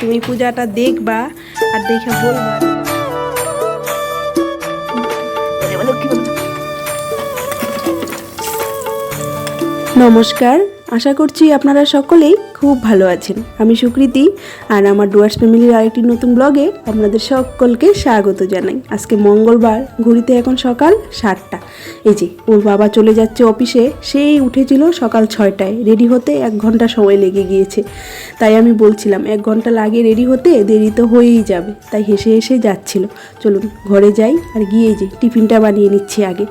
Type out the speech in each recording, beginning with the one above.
তুমি পূজাটা দেখবা আর দেখে বলবা। নমস্কার, আশা করছি আপনারা সকলেই খুব ভালো আছেন। আমি সুকৃতি আর আমার ডুয়ার্স ফ্যামিলির আরেকটি নতুন ব্লগে আপনাদের সকলকে স্বাগত জানাই। আজকে মঙ্গলবার, ঘড়িতে এখন সকাল 7টা। এই যে ওর বাবা চলে যাচ্ছে অফিসে, সেই উঠেছিল সকাল 6টায়। রেডি হতে 1 ঘন্টা সময় লেগে গিয়েছে। তাই আমি বলছিলাম 1 ঘন্টা লাগে রেডি হতে, দেরি তো হয়েই যাবে। তাই হেসে হেসে যাচ্ছিল। চলুন ঘরে যাই আর গিয়ে যে টিফিনটা বানিয়ে নিচ্ছি আগে।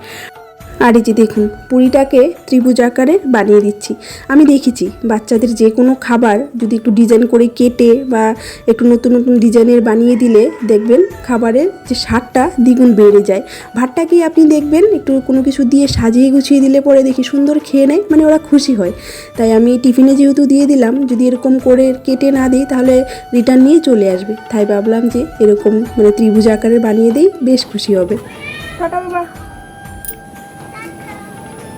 আর এই যে দেখুন, পুরিটাকে ত্রিভুজ আকারের বানিয়ে দিচ্ছি। আমি দেখেছি বাচ্চাদের যে কোনো খাবার যদি একটু ডিজাইন করে কেটে বা একটু নতুন নতুন ডিজাইনের বানিয়ে দিলে দেখবেন খাবারের যে স্বাদটা দ্বিগুণ বেড়ে যায়। ভাতটাকেই আপনি দেখবেন একটু কোনো কিছু দিয়ে সাজিয়ে গুছিয়ে দিলে পরে দেখি সুন্দর খেয়ে নেয়, মানে ওরা খুশি হয়। তাই আমি টিফিনে যেহেতু দিয়ে দিলাম, যদি এরকম করে কেটে না দিই তাহলে রিটার্ন নিয়ে চলে আসবে। তাই ভাবলাম যে এরকম মানে ত্রিভুজ আকারের বানিয়ে দিই, বেশ খুশি হবে। টাটা বাবা,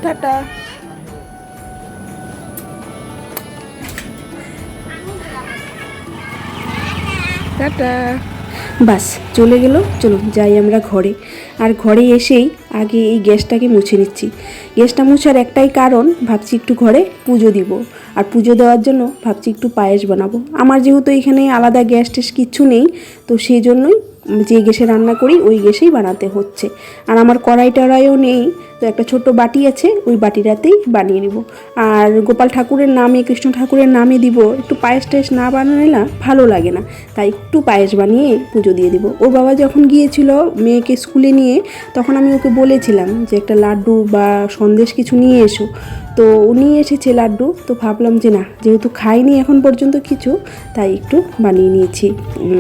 টাটা। টাটা। বাস চলে গেল। চলুন যাই আমরা ঘরে। আর ঘরে এসেই আগে এই গ্যাসটাকে মুছে নিচ্ছি। গ্যাসটা মোছার একটাই কারণ, ভাবছি একটু ঘরে পুজো দিব। আর পুজো দেওয়ার জন্য ভাবছি একটু পায়েস বানাবো। আমার যেহেতু এখানে আলাদা গ্যাস টেস কিচ্ছু নেই, তো সেই জন্যই যে গ্যাসে রান্না করি ওই গ্যাসেই বানাতে হচ্ছে। আর আমার কড়াই টড়াইও নেই, তো একটা ছোট্ট বাটি আছে, ওই বাটিটাতেই বানিয়ে নিব। আর গোপাল ঠাকুরের নামে, কৃষ্ণ ঠাকুরের নামে দিব। একটু পায়েস টায়েস না বানালে না ভালো লাগে না, তাই একটু পায়েস বানিয়ে পুজো দিয়ে দিব। ওর বাবা যখন গিয়েছিল মেয়েকে স্কুলে নিয়ে, তখন আমি ওকে বলেছিলাম যে একটা লাড্ডু বা সন্দেশ কিছু নিয়ে এসো। তো ও নিয়ে এসেছে লাড্ডু। তো ভাবলাম যে না, যেহেতু খাইনি এখন পর্যন্ত কিছু, তাই একটু বানিয়ে নিয়েছি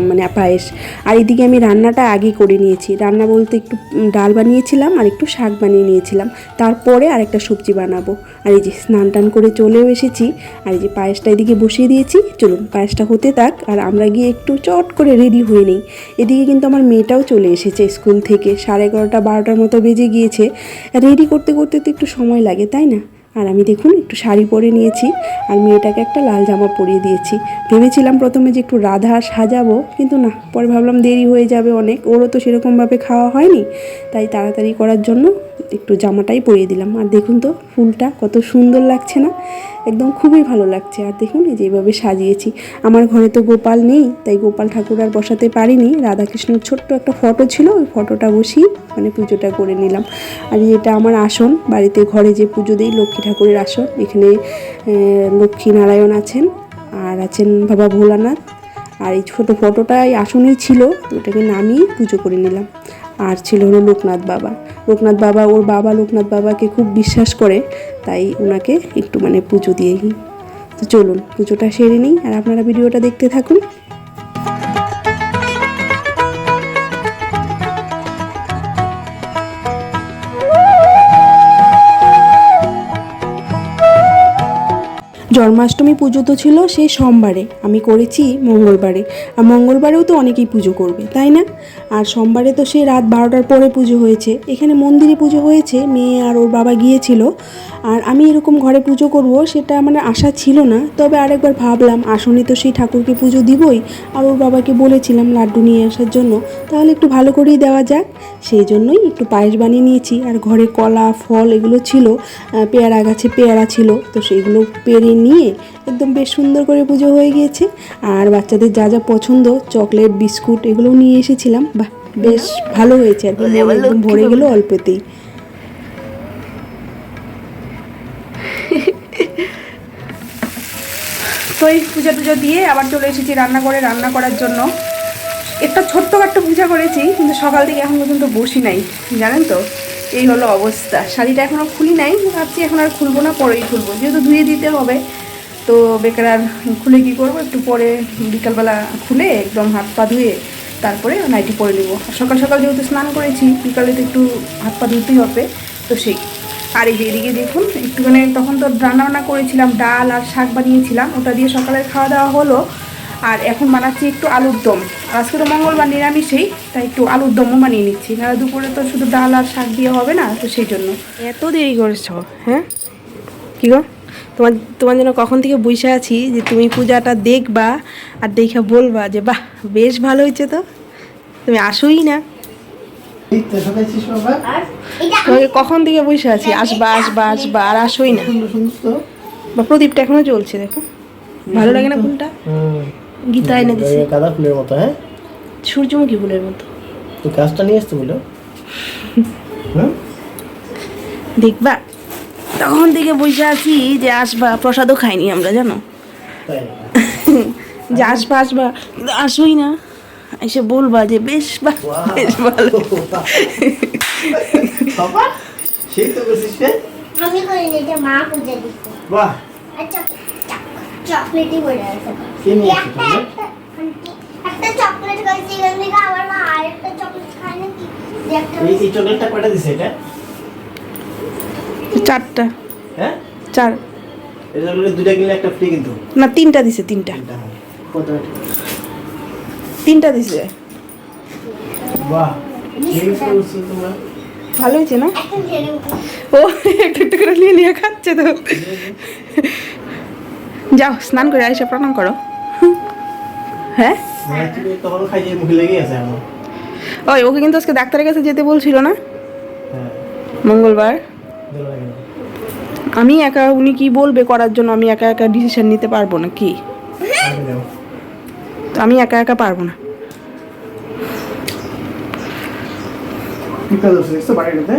মানে পায়েস। আর এদিকে আমি রান্নাটা আগে করে নিয়েছি। রান্না বলতে একটু ডাল বানিয়েছিলাম আর একটু শাক বানিয়ে নিয়েছিলাম। তারপরে আরেকটা সবজি বানাবো। আর এই যে স্নান টান করে চলেও এসেছি। আর এই যে পায়েসটা এদিকে বসিয়ে দিয়েছি। চলুন পায়েসটা হতে থাক আর আমরা গিয়ে একটু চট করে রেডি হয়ে নিই। এদিকে কিন্তু আমার মেয়েটাও চলে এসেছে স্কুল থেকে। 11:30 12টার মতো বেজে গিয়েছে। রেডি করতে করতে তো একটু সময় লাগে, তাই না? আর আমি দেখুন একটু শাড়ি পরে নিয়েছি আর মেয়েটাকে একটা লাল জামা পরিয়ে দিয়েছি। ভেবেছিলাম প্রথমে যে একটু রাধা সাজাবো, কিন্তু না, পরে ভাবলাম দেরি হয়ে যাবে অনেক, ওরও তো সেরকমভাবে খাওয়া হয়নি। তাই তাড়াতাড়ি করার জন্য একটু জামাটাই পরিয়ে দিলাম। আর দেখুন তো ফুলটা কত সুন্দর লাগছে না, একদম খুবই ভালো লাগছে। আর দেখুন এই যে এইভাবে সাজিয়েছি। আমার ঘরে তো গোপাল নেই, তাই গোপাল ঠাকুর আর বসাতে পারিনি। রাধাকৃষ্ণের ছোট্ট একটা ফটো ছিল, ওই ফটোটা বসিয়ে মানে পুজোটা করে নিলাম। আর এটা আমার আসন, বাড়িতে ঘরে যে পুজো দিই লক্ষ্মী ঠাকুরের আসন। এখানে লক্ষ্মী নারায়ণ আছেন আর আছেন বাবা ভোলানাথ। আর এই ছোটো ফটোটা এই আসনেই ছিল, তো ওটাকে নামিয়ে পুজো করে নিলাম। আর ছিল হলো লোকনাথ বাবা। লোকনাথ বাবা, ওর বাবা লোকনাথ বাবাকে খুব বিশ্বাস করে, তাই ওনাকে একটু মানে পুজো দিয়েই। তো চলুন পুজোটা সেরে নিই আর আপনারা ভিডিওটা দেখতে থাকুন। জন্মাষ্টমী পুজো তো ছিল সেই সোমবারে, আমি করেছি মঙ্গলবারে। আর মঙ্গলবারেও তো অনেকেই পুজো করবে, তাই না? আর সোমবারে তো সেই রাত 12টার পরে পুজো হয়েছে। এখানে মন্দিরে পুজো হয়েছে, মেয়ে আর ওর বাবা গিয়েছিল। আর আমি এরকম ঘরে পুজো করব সেটা মানে আশা ছিল না। তবে আরেকবার ভাবলাম আসনে তো সেই ঠাকুরকে পুজো দিবই, আর ওর বাবাকে বলেছিলাম লাড্ডু নিয়ে আসার জন্য, তাহলে একটু ভালো করেই দেওয়া যাক। সেই জন্যই একটু পায়েস বানিয়ে নিয়েছি। আর ঘরে কলা ফল এগুলো ছিল, পেয়ারা গাছে পেয়ারা ছিল, তো সেইগুলো পেরে নিয়ে একদম বেশ সুন্দর করে পুজো হয়ে গিয়েছে। আর বাচ্চাদের যা যা পছন্দ চকলেট বিস্কুট এগুলোও নিয়ে এসেছিলাম। বাহ, বেশ ভালো হয়েছে আর কি, একদম ভরে গেল অল্পতেই। তো এই পূজা টুজো দিয়ে আবার চলে এসেছি রান্না করার জন্য। একটা ছোট্টখাট্টো পূজা করেছি, কিন্তু সকাল থেকে এখন পর্যন্ত বসি নাই, জানেন তো। এই হলো অবস্থা। শাড়িটা এখনও খুলি নাই, ভাবছি এখন আর খুলবো না, পরেই খুলবো, যেহেতু ধুয়ে দিতে হবে। তো বেকার আর খুলে কী করবো, একটু পরে বিকালবেলা খুলে একদম হাত পা ধুয়ে তারপরে নাইটি পরে নেবো। সকাল সকাল যেহেতু স্নান করেছি, বিকালে তো একটু হাত পা ধুতেই হবে, তো সেই। আর এই যে এদিকে দেখুন একটুখানি তখন তো রান্না করেছিলাম, ডাল আর শাক বানিয়েছিলাম, ওটা দিয়ে সকালের খাওয়া দাওয়া হলো। আর এখন বানাচ্ছি একটু আলুর দম। আজকে তো মঙ্গলবার নিরামিষেই, তাই একটু আলুর দমও বানিয়ে নিচ্ছি। না দুপুরে তো শুধু ডাল আর শাক দিয়ে হবে না, তো সেই জন্য। এত দেরি করেছ? হ্যাঁ, কী গো? তো তোমার জন্য কখন থেকে বসে আছি যে তুমি পূজাটা দেখবা আর দেখে বলবা যে বাহ বেশ ভালো হয়েছে। তো তুমি আসোই না, তোমাকে কখন থেকে বসে আছি আসবা আসবা আসবা আর আসোই না। বা প্রদীপটা এখনো চলছে, দেখো ভালো লাগে না ফুলটা? গীতা এনে দিছে গাঁদা ফুলের মতো। হ্যাঁ, সূর্যমুখী ফুলের মতো। তো গাছটা নিয়ে আসতে বলো। দেখবা তখন থেকে বসে আছি যে আসবা, প্রসাদও খাইনি আমরা জানো, যে আসবা আসবা কিন্তু আসোই না। এসে বলবা যে বেশ বেশ ভালো। সেই তো বলছিস আমি করিনি, এটা মা পূজা দিচ্ছে। বাহ, আচ্ছা চকলেটই বলে আছে। কে নিয়ে আসছে একটা চকলেট খাইছি, এখান থেকে আবার মা আরেকটা চকলেট খায় নাকি? এই চকলেটটা কয়টা দিছে এটা? 4টা। হ্যাঁ 4 এই চকলেট 2টা কিনলে একটা ফ্রি কিন্তু। না 3টা দিছে, 3টা কত? 3টা দিছে। বাহ, এই করছো তোমরা। ভালো হয়েছে না? এখন ছেড়ে ও একটু একটু করে নিয়ে নিয়ে খাচ্ছে তো। যাও স্নান করে আইসা প্রণাম করো। হ্যাঁ তুমি তখন খাই যে মুখে লেগে আছে আমার। ওই ওকে কিন্তু আজকে ডাক্তারের কাছে যেতে বলছিল না, হ্যাঁ মঙ্গলবার। ভালো লাগে না। আমি একা, উনি কি বলবে করার জন্য, আমি একা একা ডিসিশন নিতে পারবো না কি? আগে যাও। তো আমি একা একা পারবো না। কি কাজ আছে দেখছো বাড়িটাতে?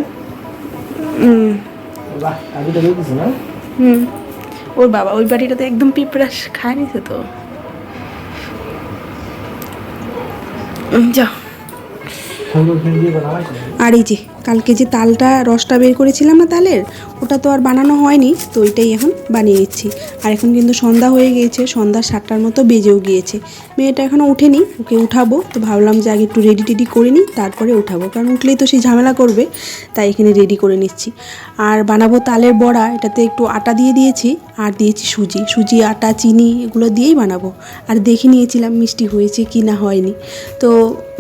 বাহ, আগে তো দেখতেছ না? ওর বাবা ওই বাড়িটাতে একদম পিঁপড়া খায় নিছে তো। যাও। ঠাকুর ফেলে দিয়ে বানাইছো? আর এই যে কালকে যে তালটা রসটা বের করেছিলাম না তালের, ওটা তো আর বানানো হয়নি, তো ওইটাই এখন বানিয়ে নিচ্ছি। আর এখন কিন্তু সন্ধ্যা হয়ে গিয়েছে, সন্ধ্যা 7টার মতো বেজেও গিয়েছে। মেয়েটা এখনও উঠেনি, ওকে উঠাবো, তো ভাবলাম যে আগে একটু রেডি টেডি করে নিই তারপরে উঠাবো, কারণ উঠলেই তো সেই ঝামেলা করবে, তাই এখানে রেডি করে নিচ্ছি। আর বানাবো তালের বড়া, এটাতে একটু আটা দিয়ে দিয়েছি আর দিয়েছি সুজি, আটা, চিনি এগুলো দিয়েই বানাবো। আর দেখে নিয়েছিলাম মিষ্টি হয়েছে কি না হয়নি, তো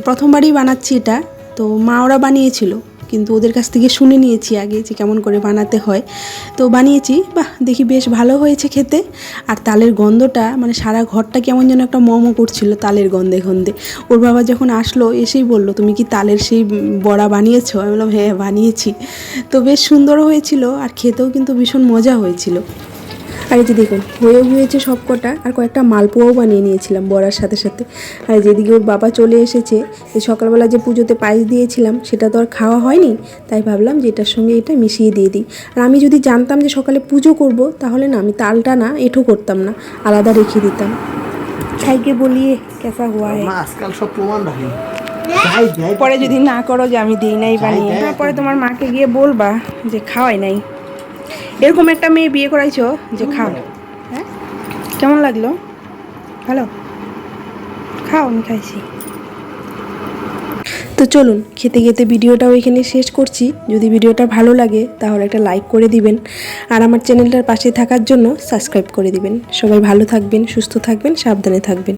প্রথমবারই বানাচ্ছি এটা। তো মা ওরা বানিয়েছিল, কিন্তু ওদের কাছ থেকে শুনে নিয়েছি আগে যে কেমন করে বানাতে হয়, তো বানিয়েছি। বাহ, দেখি বেশ ভালো হয়েছে খেতে। আর তালের গন্ধটা মানে সারা ঘরটা কেমন যেন একটা মমো করছিল তালের গন্ধে গন্ধে। ওর বাবা যখন আসলো এসেই বলল, তুমি কি তালের সেই বড়া বানিয়েছো? আমি বললাম হ্যাঁ বানিয়েছি। তো বেশ সুন্দর হয়েছিল আর খেতেও কিন্তু ভীষণ মজা হয়েছিল। আর এই যে দেখুন হয়েও গিয়েছে সব কটা, আর কয়েকটা মালপোয়াও বানিয়ে নিয়েছিলাম বড়ার সাথে সাথে। আর যেদিকে ওর বাবা চলে এসেছে, এই সকালবেলা যে পুজোতে পায়েস দিয়েছিলাম সেটা তো আর খাওয়া হয়নি, তাই ভাবলাম যে এটার সঙ্গে এটা মিশিয়ে দিয়ে দিই। আর আমি যদি জানতাম যে সকালে পুজো করব, তাহলে না আমি তালটা না এঁঠো করতাম না, আলাদা রেখে দিতাম। খাইকে বলিয়ে কেসা হুয়া হয়, মা আজকাল সব প্রমাণ রাখে। পরে যদি না করো যে আমি দিই নাই বানিয়ে, পরে তোমার মাকে গিয়ে বলবা যে খাওয়াই নাই। এরকম একটা মেয়ে বিয়ে করাইছো যে খাও। হ্যাঁ কেমন লাগলো? ভালো? খাও, আমি খাইছি। তো চলুন খেতে খেতে ভিডিওটাও এখানে শেষ করছি। যদি ভিডিওটা ভালো লাগে তাহলে একটা লাইক করে দিবেন, আর আমার চ্যানেলটার পাশে থাকার জন্য সাবস্ক্রাইব করে দিবেন। সবাই ভালো থাকবেন, সুস্থ থাকবেন, সাবধানে থাকবেন।